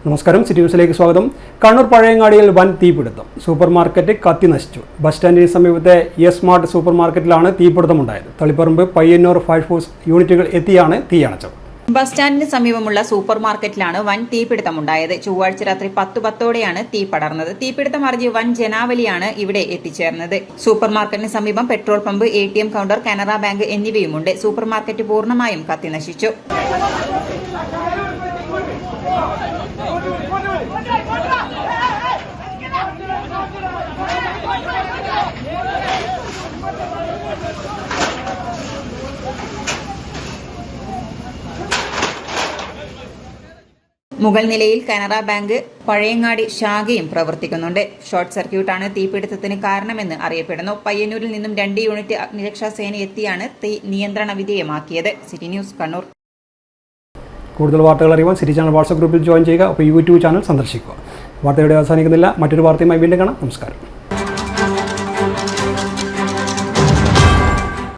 നമസ്കാരം, സിറ്റി ന്യൂസിലേക്ക് സ്വാഗതം. കണ്ണൂർ പഴയങ്ങാടിയിൽ വൻ തീപിടുത്തം. സൂപ്പർ മാർക്കറ്റ് കത്തി നശിച്ചു. ബസ് സ്റ്റാൻഡിന് സമീപത്തെ സ്മാർട്ട് സൂപ്പർ മാർക്കറ്റിലാണ് തീപിടുത്തമുണ്ടായത്. തളിപ്പറമ്പ്, പയ്യന്നൂർ ഫയർഫോഴ്സ് യൂണിറ്റുകൾ എത്തിയാണ് തീയണച്ചത്. ബസ് സ്റ്റാൻഡിന് സമീപമുള്ള സൂപ്പർ മാർക്കറ്റിലാണ് വൻ തീപിടുത്തമുണ്ടായത്. ചൊവ്വാഴ്ച രാത്രി 10:10 തീ പടർന്നത്. തീപിടുത്തം അറിഞ്ഞ് വൻ ജനാവലിയാണ് ഇവിടെ എത്തിച്ചേർന്നത്. സൂപ്പർ മാർക്കറ്റിന് സമീപം petrol pump, ATM counter, Canara bank എന്നിവയുമുണ്ട്. സൂപ്പർ മാർക്കറ്റ് പൂർണ്ണമായും കത്തി നശിച്ചു. മുകൾ നിലയിൽ കാനറ ബാങ്ക് പഴയങ്ങാടി ശാഖയും പ്രവർത്തിക്കുന്നുണ്ട്. ഷോർട്ട് സർക്യൂട്ടാണ് തീപിടുത്തത്തിന് കാരണമെന്ന് അറിയപ്പെടുന്നു. പയ്യന്നൂരിൽ നിന്നും 2 യൂണിറ്റ് അഗ്നിരക്ഷാ സേന എത്തിയാണ് തീ നിയന്ത്രണ വിധേയമാക്കിയത്. City news, Kannur. കൂടുതൽ വാർത്തകൾ അറിയുവാൻ സിറ്റി ചാനൽ വാട്സ്ആപ്പ് ഗ്രൂപ്പിൽ ജോയിൻ ചെയ്യുക. അപ്പോൾ യൂട്യൂബ് ചാനൽ സന്ദർശിക്കുക. വാർത്തയുടെ അവസാനിക്കുന്നില്ല. മറ്റൊരു വാർത്തയുമായി വീണ്ടും കാണാം. നമസ്കാരം.